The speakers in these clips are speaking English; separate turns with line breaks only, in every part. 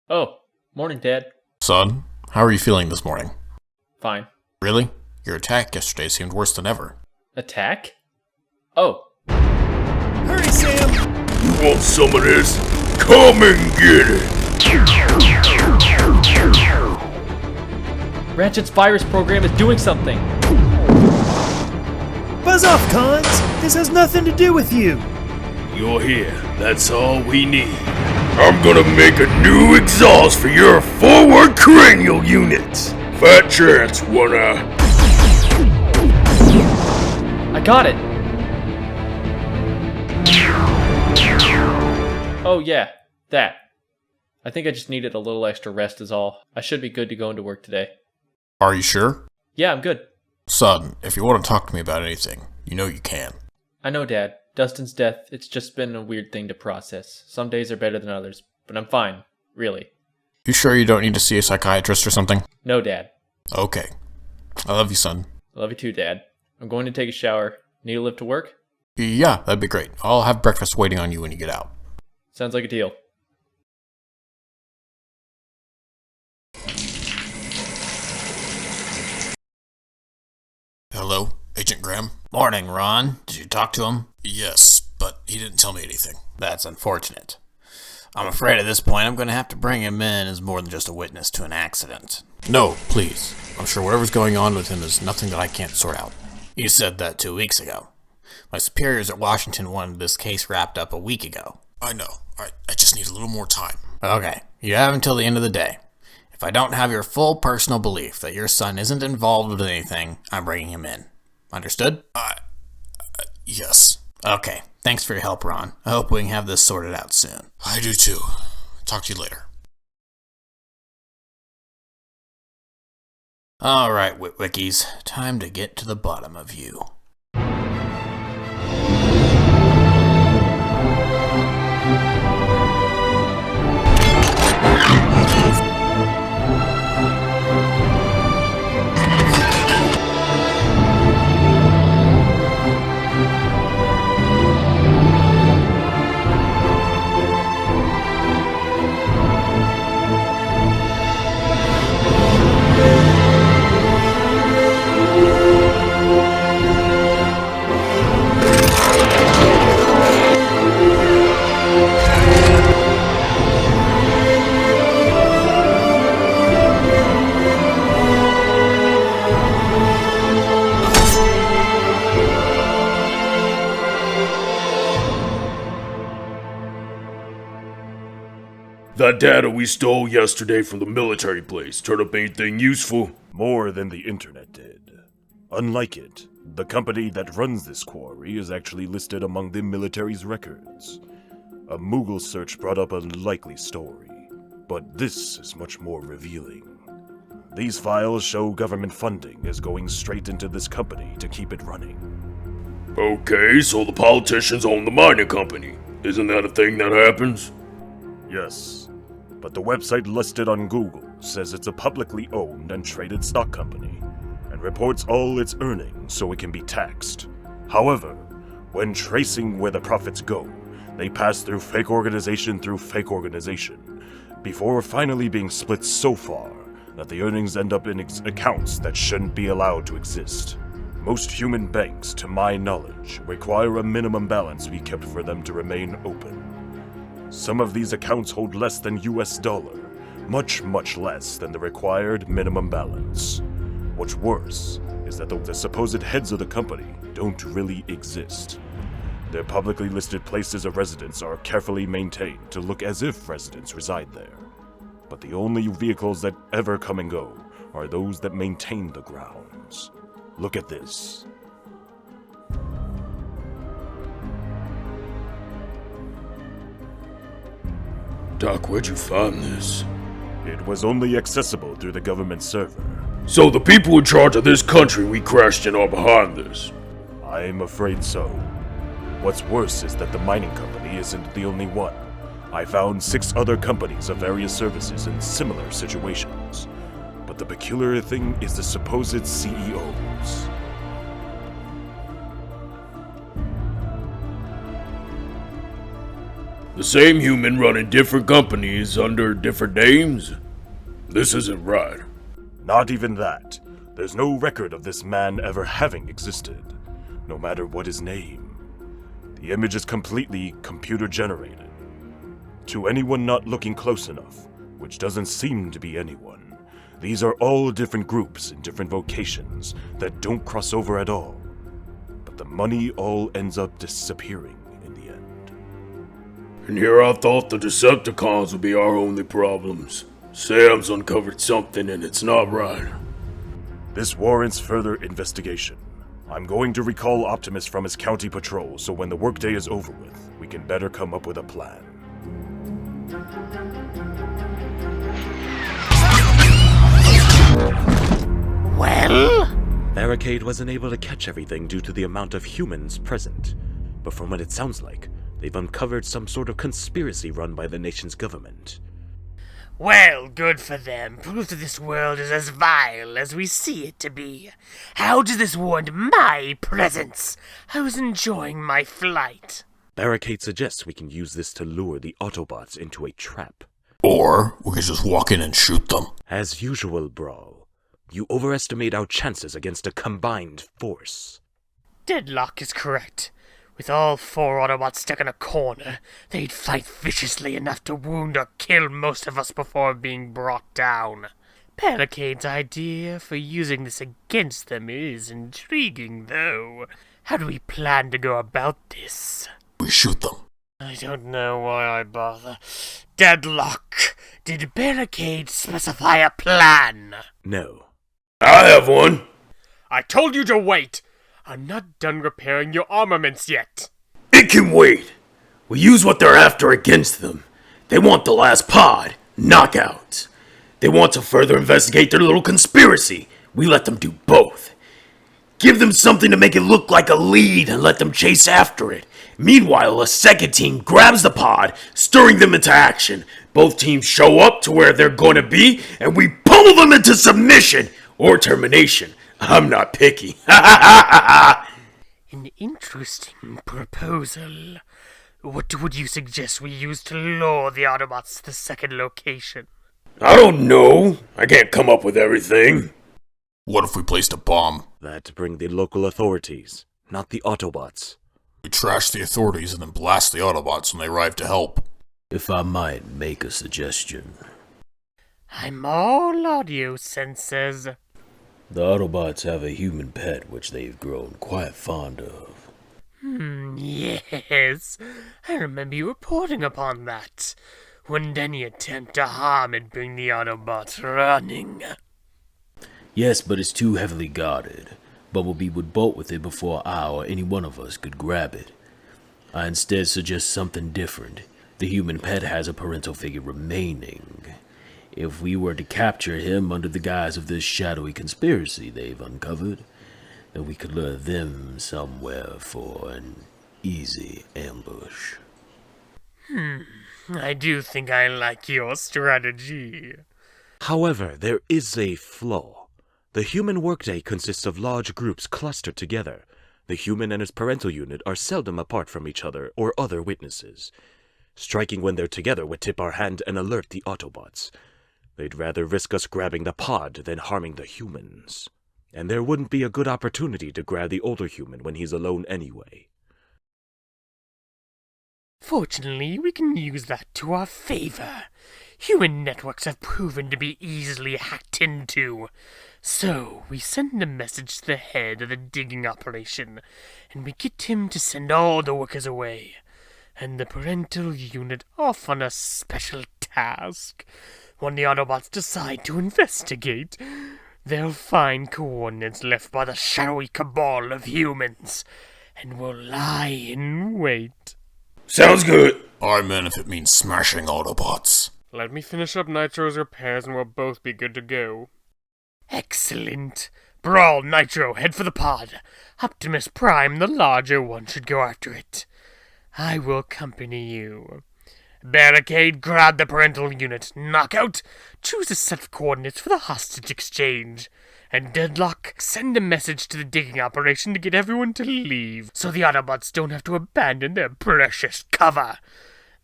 Oh, morning, Dad.
Son, how are you feeling this morning?
Fine.
Really? Your attack yesterday seemed worse than ever.
Attack? Oh,
Hurry, Sam!
You want some of this? Come and get it!
Ratchet's virus program is doing something.
Buzz off, Cons! This has nothing to do with you!
You're here. That's all we need. I'm gonna make a new exhaust for your forward cranial units. Fat chance, wanna...
I got it. Oh yeah, that. I think I just needed a little extra rest is all. I should be good to go into work today.
Are you sure?
Yeah, I'm good.
Son, if you want to talk to me about anything, you know you can.
I know, Dad. Dustin's death, it's just been a weird thing to process. Some days are better than others, but I'm fine, really.
You sure you don't need to see a psychiatrist or something?
No, Dad.
Okay. I love you, son.
I love you too, Dad. I'm going to take a shower. Need to lift to work?
Yeah, that'd be great. I'll have breakfast waiting on you when you get out.
Sounds like a deal.
Hello, Agent Graham?
Morning, Ron. Did you talk to him?
Yes, but he didn't tell me anything.
That's unfortunate. I'm afraid at this point I'm going to have to bring him in as more than just a witness to an accident.
No, please. I'm sure whatever's going on with him is nothing that I can't sort out.
You said that 2 weeks ago. My superiors at Washington wanted this case wrapped up a week ago.
I know. I just need a little more time.
Okay, you have until the end of the day. If I don't have your full personal belief that your son isn't involved with anything, I'm bringing him in. Understood?
Yes.
Okay, thanks for your help, Ron. I hope we can have this sorted out soon.
I do too. Talk to you later.
Alright, Witwickies, time to get to the bottom of you.
That data we stole yesterday from the military place turn up anything useful?
More than the internet did. Unlike it, the company that runs this quarry is actually listed among the military's records. A Moogle search brought up a likely story, but this is much more revealing. These files show government funding is going straight into this company to keep it running.
Okay, so the politicians own the mining company. Isn't that a thing that happens?
Yes, but the website listed on Google says it's a publicly owned and traded stock company, and reports all its earnings so it can be taxed. However, when tracing where the profits go, they pass through fake organization, before finally being split so far that the earnings end up in accounts that shouldn't be allowed to exist. Most human banks, to my knowledge, require a minimum balance be kept for them to remain open. Some of these accounts hold less than US dollar, much less than the required minimum balance. What's worse is that the supposed heads of the company don't really exist. Their publicly listed places of residence are carefully maintained to look as if residents reside there. But the only vehicles that ever come and go are those that maintain the grounds. Look at this.
Doc, where'd you find this?
It was only accessible through the government server.
So the people in charge of this country we crashed in are behind this?
I'm afraid so. What's worse is that the mining company isn't the only one. I found 6 other companies of various services in similar situations. But the peculiar thing is the supposed CEOs.
The same human running different companies under different names? This isn't right.
Not even that. There's no record of this man ever having existed, no matter what his name. The image is completely computer-generated. To anyone not looking close enough, which doesn't seem to be anyone, these are all different groups in different vocations that don't cross over at all. But the money all ends up disappearing in the end.
And here I thought the Decepticons would be our only problems. Sam's uncovered something and it's not right.
This warrants further investigation. I'm going to recall Optimus from his county patrol so when the workday is over with, we can better come up with a plan.
Well? Barricade wasn't able to catch everything due to the amount of humans present. But from what it sounds like, they've uncovered some sort of conspiracy run by the nation's government.
Well, good for them. Proof that this world is as vile as we see it to be. How does this warrant my presence? I was enjoying my flight.
Barricade suggests we can use this to lure the Autobots into a trap.
Or we could just walk in and shoot them.
As usual, Brawl, you overestimate our chances against a combined force.
Deadlock is correct. With all 4 Autobots stuck in a corner, they'd fight viciously enough to wound or kill most of us before being brought down. Barricade's idea for using this against them is intriguing, though. How do we plan to go about this?
We shoot them.
I don't know why I bother. Deadlock, did Barricade specify a plan?
No.
I have one.
I told you to wait! I'm not done repairing your armaments yet.
It can wait. We use what they're after against them. They want the last pod. Knockouts. They want to further investigate their little conspiracy. We let them do both. Give them something to make it look like a lead and let them chase after it. Meanwhile, a second team grabs the pod, stirring them into action. Both teams show up to where they're going to be, and we pummel them into submission or termination. I'm not picky.
An interesting proposal. What would you suggest we use to lure the Autobots to the second location?
I don't know. I can't come up with everything.
What if we placed a bomb?
That bring the local authorities, not the Autobots.
We trash the authorities and then blast the Autobots when they arrive to help.
If I might make a suggestion.
I'm all audio sensors.
The Autobots have a human pet which they've grown quite fond of.
Yes. I remember you reporting upon that. Wouldn't any attempt to harm it bring the Autobots running?
Yes, but it's too heavily guarded. Bumblebee would bolt with it before I or any one of us could grab it. I instead suggest something different. The human pet has a parental figure remaining. If we were to capture him under the guise of this shadowy conspiracy they've uncovered, then we could lure them somewhere for an easy ambush.
I do think I like your strategy.
However, there is a flaw. The human workday consists of large groups clustered together. The human and his parental unit are seldom apart from each other or other witnesses. Striking when they're together would tip our hand and alert the Autobots. They'd rather risk us grabbing the pod than harming the humans. And there wouldn't be a good opportunity to grab the older human when he's alone anyway.
Fortunately, we can use that to our favor. Human networks have proven to be easily hacked into. So, we send a message to the head of the digging operation, and we get him to send all the workers away, and the parental unit off on a special task. When the Autobots decide to investigate, they'll find coordinates left by the shadowy cabal of humans, and will lie in wait.
Sounds good.
I'm in if it means smashing Autobots.
Let me finish up Nitro's repairs and we'll both be good to go. Excellent. Brawl, Nitro, head for the pod. Optimus Prime, the larger one, should go after it. I will accompany you. Barricade, grab the parental unit. Knockout, choose a set of coordinates for the hostage exchange. And Deadlock, send a message to the digging operation to get everyone to leave, so the Autobots don't have to abandon their precious cover.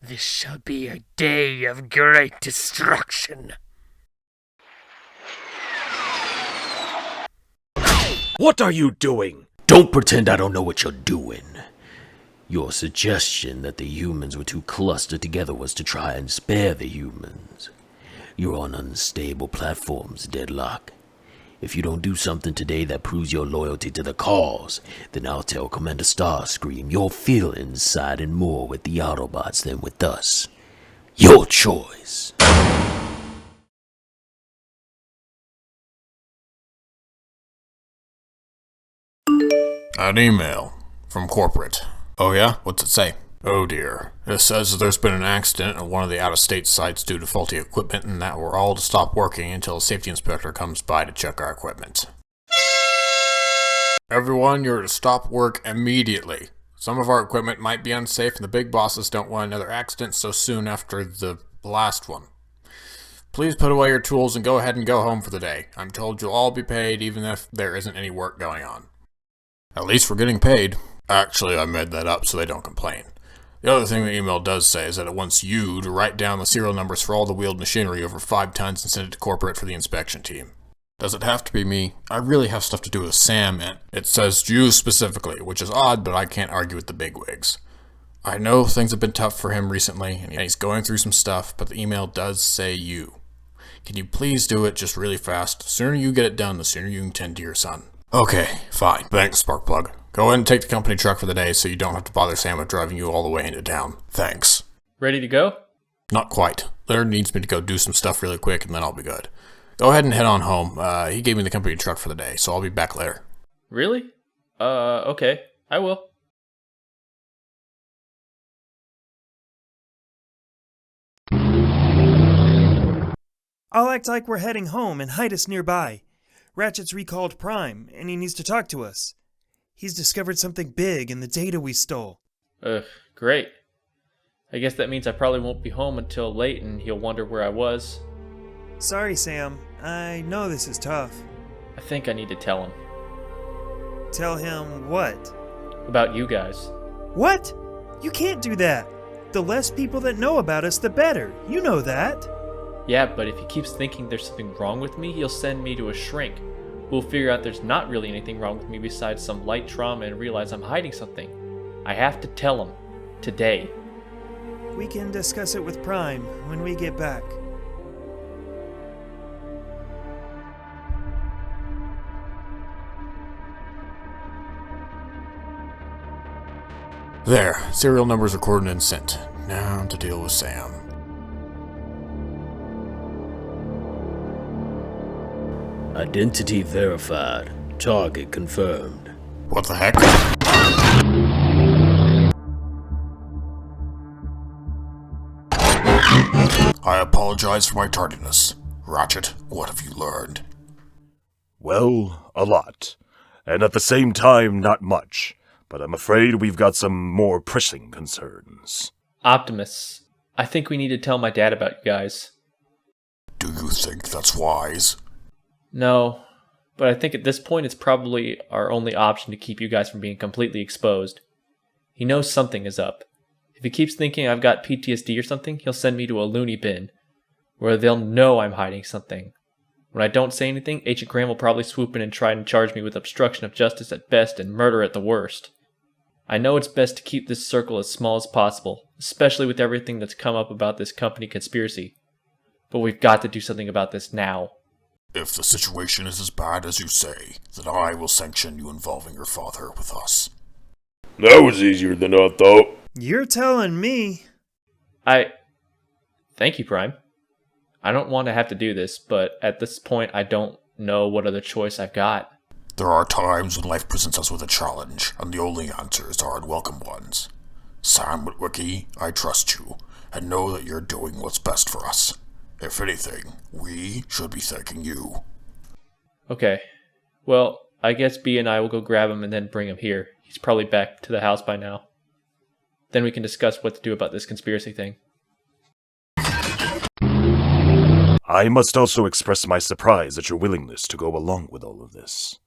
This shall be a day of great destruction.
What are you doing?
Don't pretend I don't know what you're doing. Your suggestion that the humans were too clustered together was to try and spare the humans. You're on unstable platforms, Deadlock. If you don't do something today that proves your loyalty to the cause, then I'll tell Commander Starscream you're feeling siding more with the Autobots than with us. Your choice.
An email from corporate. Oh yeah? What's it say? Oh dear. It says that there's been an accident at one of the out-of-state sites due to faulty equipment and that we're all to stop working until a safety inspector comes by to check our equipment. Everyone, you're to stop work immediately. Some of our equipment might be unsafe and the big bosses don't want another accident so soon after the last one. Please put away your tools and go ahead and go home for the day. I'm told you'll all be paid even if there isn't any work going on. At least we're getting paid. Actually, I made that up so they don't complain. The other thing the email does say is that it wants you to write down the serial numbers for all the wheeled machinery over 5 tons and send it to corporate for the inspection team. Does it have to be me? I really have stuff to do with Sam, and it says you specifically, which is odd, but I can't argue with the bigwigs. I know things have been tough for him recently, and he's going through some stuff, but the email does say you. Can you please do it just really fast? The sooner you get it done, the sooner you can tend to your son. Okay, fine. Thanks, Sparkplug. Go ahead and take the company truck for the day so you don't have to bother Sam with driving you all the way into town. Thanks.
Ready to go?
Not quite. Leonard needs me to go do some stuff really quick and then I'll be good. Go ahead and head on home. He gave me the company truck for the day, so I'll be back later.
Really? Okay. I will.
I'll act like we're heading home and hide us nearby. Ratchet's recalled Prime, and he needs to talk to us. He's discovered something big in the data we stole.
Great. I guess that means I probably won't be home until late and he'll wonder where I was.
Sorry, Sam. I know this is tough.
I think I need to tell him.
Tell him what?
About you guys.
What? You can't do that. The less people that know about us, the better. You know that.
Yeah, but if he keeps thinking there's something wrong with me, he'll send me to a shrink. We'll figure out there's not really anything wrong with me besides some light trauma and realize I'm hiding something. I have to tell him. Today.
We can discuss it with Prime when we get back.
There, serial numbers recorded and sent. Now to deal with Sam.
Identity verified. Target confirmed.
What the heck? I apologize for my tardiness. Ratchet, what have you learned?
Well, a lot. And at the same time, not much. But I'm afraid we've got some more pressing concerns.
Optimus, I think we need to tell my dad about you guys.
Do you think that's wise?
No, but I think at this point it's probably our only option to keep you guys from being completely exposed. He knows something is up. If he keeps thinking I've got PTSD or something, he'll send me to a loony bin, where they'll know I'm hiding something. When I don't say anything, Agent Graham will probably swoop in and try and charge me with obstruction of justice at best and murder at the worst. I know it's best to keep this circle as small as possible, especially with everything that's come up about this company conspiracy. But we've got to do something about this now.
If the situation is as bad as you say, then I will sanction you involving your father with us.
That was easier than I thought.
You're telling me.
Thank you, Prime. I don't want to have to do this, but at this point I don't know what other choice I've got.
There are times when life presents us with a challenge, and the only answers are unwelcome ones. Sam Witwicky, I trust you, and know that you're doing what's best for us. If anything, we should be thanking you.
Okay. Well, I guess B and I will go grab him and then bring him here. He's probably back to the house by now. Then we can discuss what to do about this conspiracy thing.
I must also express my surprise at your willingness to go along with all of this.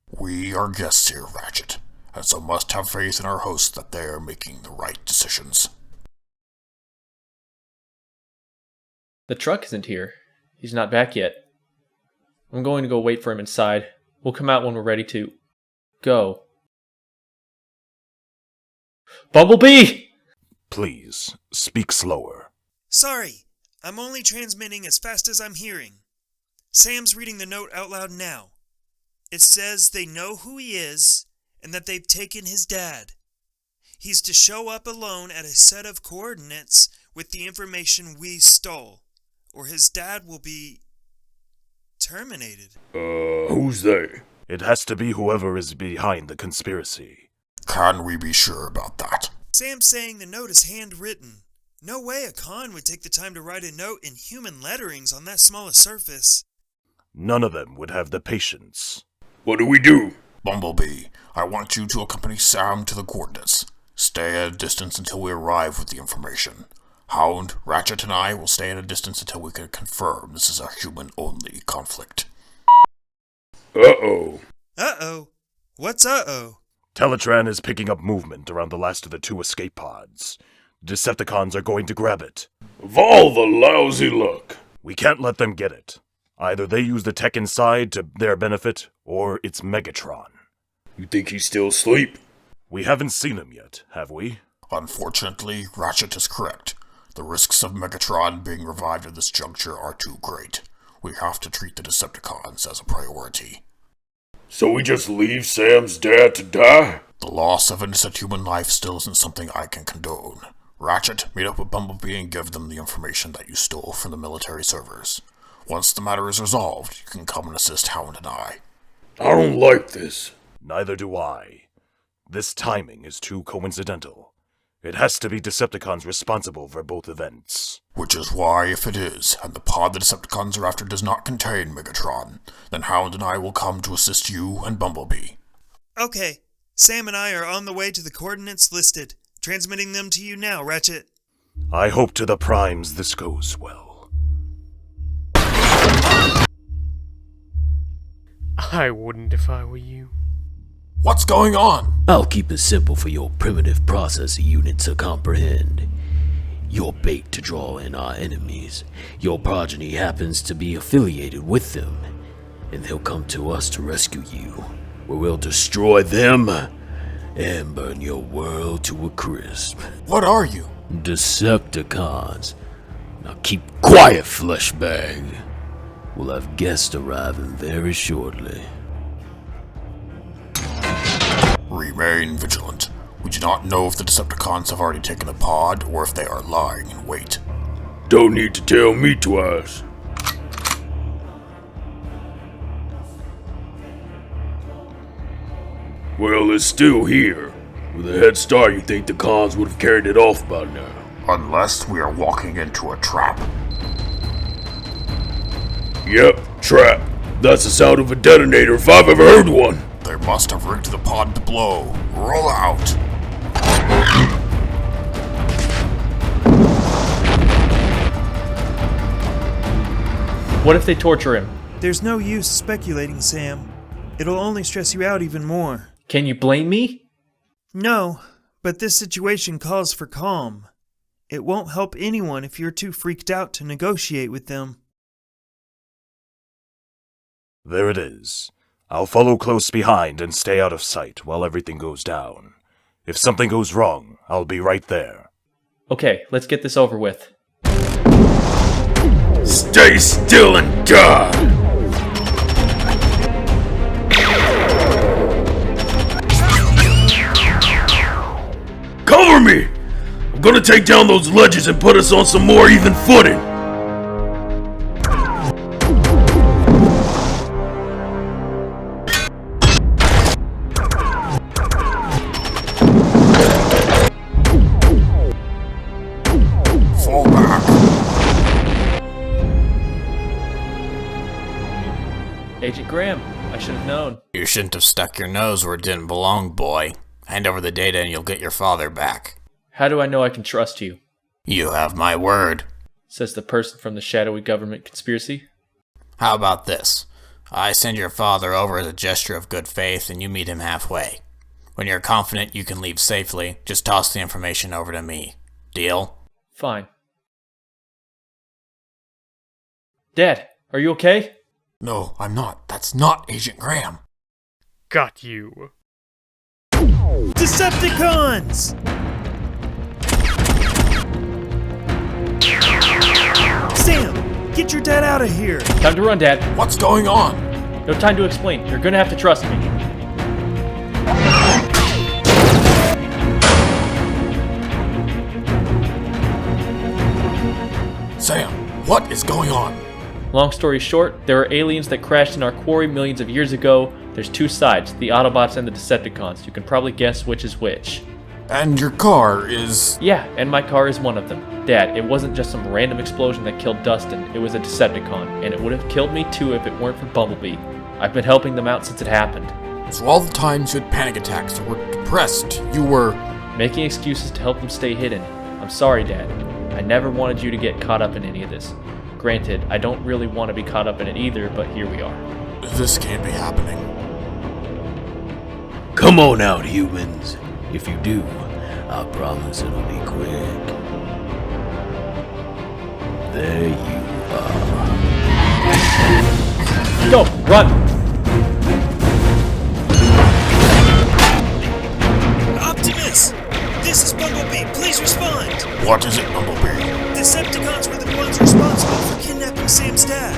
We are guests here, Ratchet, and so must have faith in our hosts that they are making the right decisions.
The truck isn't here. He's not back yet. I'm going to go wait for him inside. We'll come out when we're ready to go. Bumblebee!
Please, speak slower.
Sorry, I'm only transmitting as fast as I'm hearing. Sam's reading the note out loud now. It says they know who he is and that they've taken his dad. He's to show up alone at a set of coordinates with the information we stole, or his dad will be terminated.
Who's they?
It has to be whoever is behind the conspiracy.
Can we be sure about that?
Sam's saying the note is handwritten. No way a con would take the time to write a note in human letterings on that small a surface.
None of them would have the patience.
What do we do?
Bumblebee, I want you to accompany Sam to the coordinates. Stay at a distance until we arrive with the information. Hound, Ratchet, and I will stay at a distance until we can confirm this is a human-only conflict.
Uh-oh.
Uh-oh. What's uh-oh?
Teletran is picking up movement around the last of the 2 escape pods. Decepticons are going to grab it.
Of all the lousy luck.
We can't let them get it. Either they use the tech inside to their benefit, or it's Megatron.
You think he's still asleep?
We haven't seen him yet, have we?
Unfortunately, Ratchet is correct. The risks of Megatron being revived at this juncture are too great. We have to treat the Decepticons as a priority.
So we just leave Sam's dad to die?
The loss of innocent human life still isn't something I can condone. Ratchet, meet up with Bumblebee and give them the information that you stole from the military servers. Once the matter is resolved, you can come and assist Hound and I.
I don't like this.
Neither do I. This timing is too coincidental. It has to be Decepticons responsible for both events.
Which is why, if it is, and the pod the Decepticons are after does not contain Megatron, then Hound and I will come to assist you and Bumblebee.
Okay, Sam and I are on the way to the coordinates listed. Transmitting them to you now, Ratchet.
I hope to the primes this goes well.
I wouldn't if I were you.
What's going on?
I'll keep it simple for your primitive processing unit to comprehend. You're bait to draw in our enemies. Your progeny happens to be affiliated with them, and they'll come to us to rescue you, where we'll destroy them and burn your world to a crisp.
What are you?
Decepticons. Now keep quiet, fleshbag. We'll have guests arriving very shortly.
Remain vigilant. We do not know if the Decepticons have already taken the pod or if they are lying in wait.
Don't need to tell me twice. Well, it's still here. With a head start, you'd think the cons would have carried it off by now.
Unless we are walking into a trap.
Yep, trap. That's the sound of a detonator if I've ever heard one.
They must have rigged the pod to blow. Roll out.
What if they torture him?
There's no use speculating, Sam. It'll only stress you out even more.
Can you blame me?
No, but this situation calls for calm. It won't help anyone if you're too freaked out to negotiate with them.
There it is. I'll follow close behind and stay out of sight while everything goes down. If something goes wrong, I'll be right there.
Okay, let's get this over with.
Stay still and die! Cover me! I'm gonna take down those ledges and put us on some more even footing!
Fall back.
Agent Graham, I should have known.
You shouldn't have stuck your nose where it didn't belong, boy. Hand over the data and you'll get your father back.
How do I know I can trust you?
You have my word.
Says the person from the shadowy government conspiracy.
How about this? I send your father over as a gesture of good faith and you meet him halfway. When you're confident you can leave safely, just toss the information over to me. Deal?
Fine. Dad, are you okay?
No, I'm not. That's not Agent Graham.
Got you.
Decepticons! Sam, get your dad out of here!
Time to run, Dad.
What's going on?
No time to explain. You're gonna have to trust me.
Sam, what is going on?
Long story short, there are aliens that crashed in our quarry millions of years ago. There's two sides, the Autobots and the Decepticons. You can probably guess which is which.
And your car is...
Yeah, and my car is one of them. Dad, it wasn't just some random explosion that killed Dustin. It was a Decepticon, and it would have killed me too if it weren't for Bumblebee. I've been helping them out since it happened.
So all the times you had panic attacks or were depressed, you were...
Making excuses to help them stay hidden. I'm sorry, Dad. I never wanted you to get caught up in any of this. Granted, I don't really want to be caught up in it either, but here we are.
This can't be happening.
Come on out, humans. If you do, I promise it'll be quick. There you are.
Go! Run!
Optimus! This is Bumblebee. Please respond!
What is it, Bumblebee?
Decepticons were the ones responsible for kidnapping Sam's dad.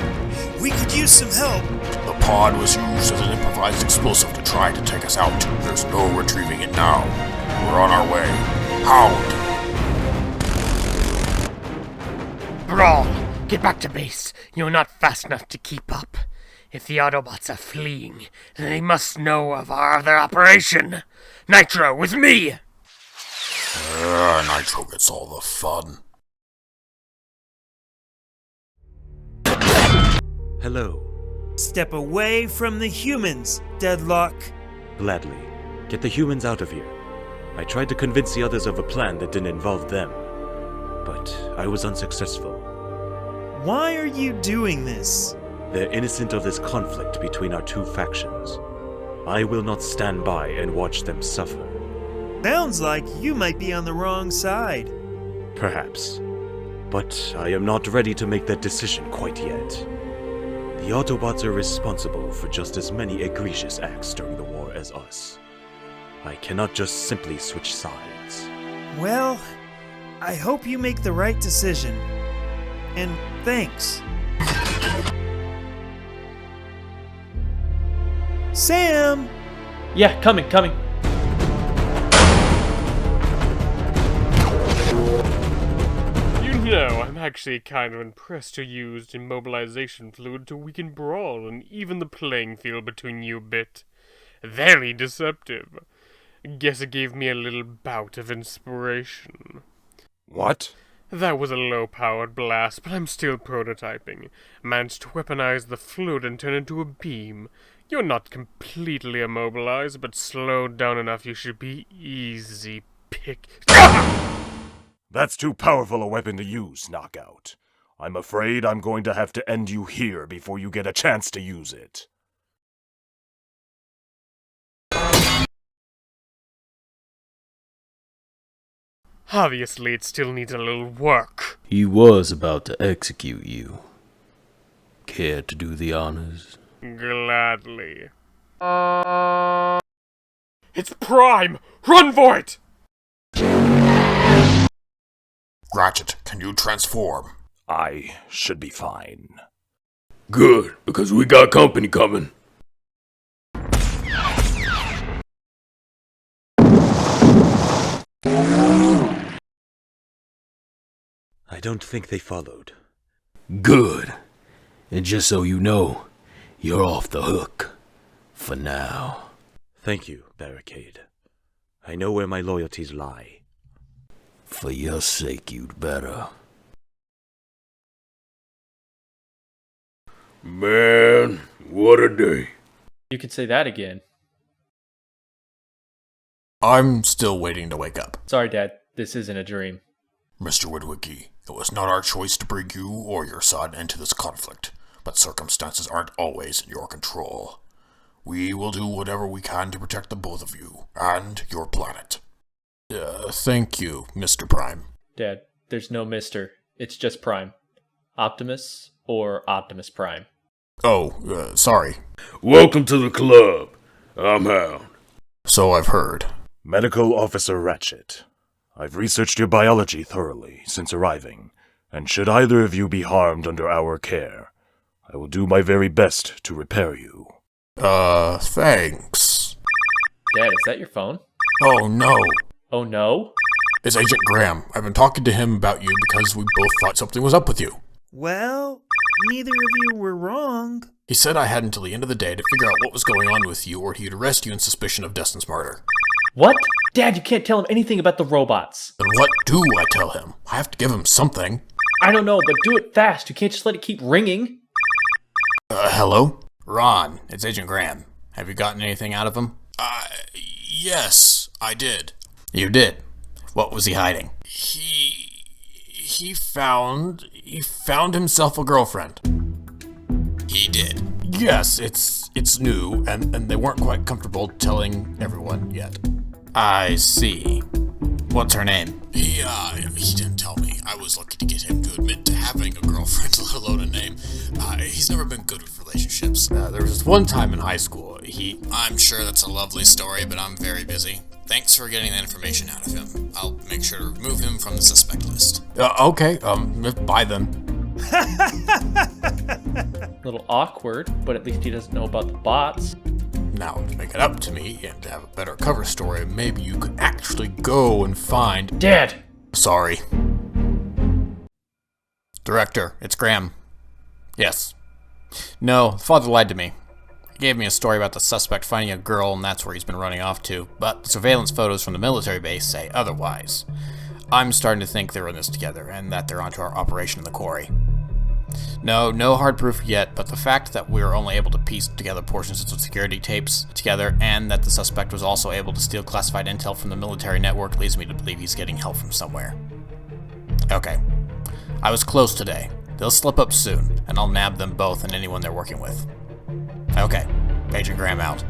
We could use some help.
The pod was used as an improvised explosive to try to take us out. There's no retrieving it now. We're on our way. Hound!
Brawl! Get back to base. You're not fast enough to keep up. If the Autobots are fleeing, then they must know of our other operation. Nitro, with me!
Nitro gets all the fun.
Hello.
Step away from the humans, Deadlock.
Gladly. Get the humans out of here. I tried to convince the others of a plan that didn't involve them, but I was unsuccessful.
Why are you doing this?
They're innocent of this conflict between our two factions. I will not stand by and watch them suffer.
Sounds like you might be on the wrong side.
Perhaps. But I am not ready to make that decision quite yet. The Autobots are responsible for just as many egregious acts during the war as us. I cannot just simply switch sides.
Well, I hope you make the right decision. And thanks. Sam!
Yeah, coming.
You know, I'm actually kind of impressed you used immobilization fluid to weaken Brawl and even the playing field between you a bit. Very deceptive. Guess it gave me a little bout of inspiration.
What?
That was a low-powered blast, but I'm still prototyping. Managed to weaponize the fluid and turn it into a beam. You're not completely immobilized, but slowed down enough you should be easy pick.
That's too powerful a weapon to use, Knockout. I'm afraid I'm going to have to end you here before you get a chance to use it.
Obviously, it still needs a little work.
He was about to execute you. Care to do the honors?
Gladly. It's Prime! Run for it!
Ratchet, can you transform?
I should be fine.
Good, because we got company coming.
I don't think they followed.
Good. And just so you know, you're off the hook. For now.
Thank you, Barricade. I know where my loyalties lie.
For your sake, you'd better.
Man, what a day.
You could say that again.
I'm still waiting to wake up.
Sorry, Dad. This isn't a dream.
Mr. Woodwicky, it was not our choice to bring you or your son into this conflict, but circumstances aren't always in your control. We will do whatever we can to protect the both of you, and your planet. Thank you, Mr. Prime.
Dad, there's no Mr. It's just Prime. Optimus or Optimus Prime?
Oh, sorry.
Welcome to the club. I'm Hound.
So I've heard.
Medical Officer Ratchet, I've researched your biology thoroughly since arriving, and should either of you be harmed under our care, I will do my very best to repair you.
Thanks.
Dad, is that your phone?
Oh, no.
Oh no?
It's Agent Graham. I've been talking to him about you because we both thought something was up with you.
Well, neither of you were wrong.
He said I had until the end of the day to figure out what was going on with you, or he'd arrest you in suspicion of Destin's murder.
What? Dad, you can't tell him anything about the robots.
Then what do I tell him? I have to give him something.
I don't know, but do it fast. You can't just let it keep ringing.
Hello? Ron, it's Agent Graham. Have you gotten anything out of him? Yes, I did. You did? What was he hiding? He found himself a girlfriend. He did. Yes, it's new, and they weren't quite comfortable telling everyone yet. I see. What's her name? He didn't tell me. I was lucky to get him to admit to having a girlfriend, let alone a name. He's never been good with relationships. There was this one time in high school, I'm sure that's a lovely story, but I'm very busy. Thanks for getting that information out of him. I'll make sure to remove him from the suspect list. Okay, bye then.
A little awkward, but at least he doesn't know about the bots.
Now, to make it up to me and to have a better cover story, maybe you could actually go and find...
Dad!
Sorry. Director, it's Graham. Yes. No, father lied to me. He gave me a story about the suspect finding a girl, and that's where he's been running off to, but the surveillance photos from the military base say otherwise. I'm starting to think they're in this together, and that they're onto our operation in the quarry. No hard proof yet, but the fact that we were only able to piece together portions of the security tapes together, and that the suspect was also able to steal classified intel from the military network, leads me to believe he's getting help from somewhere. Okay. I was close today. They'll slip up soon, and I'll nab them both and anyone they're working with. Okay. Agent Graham out.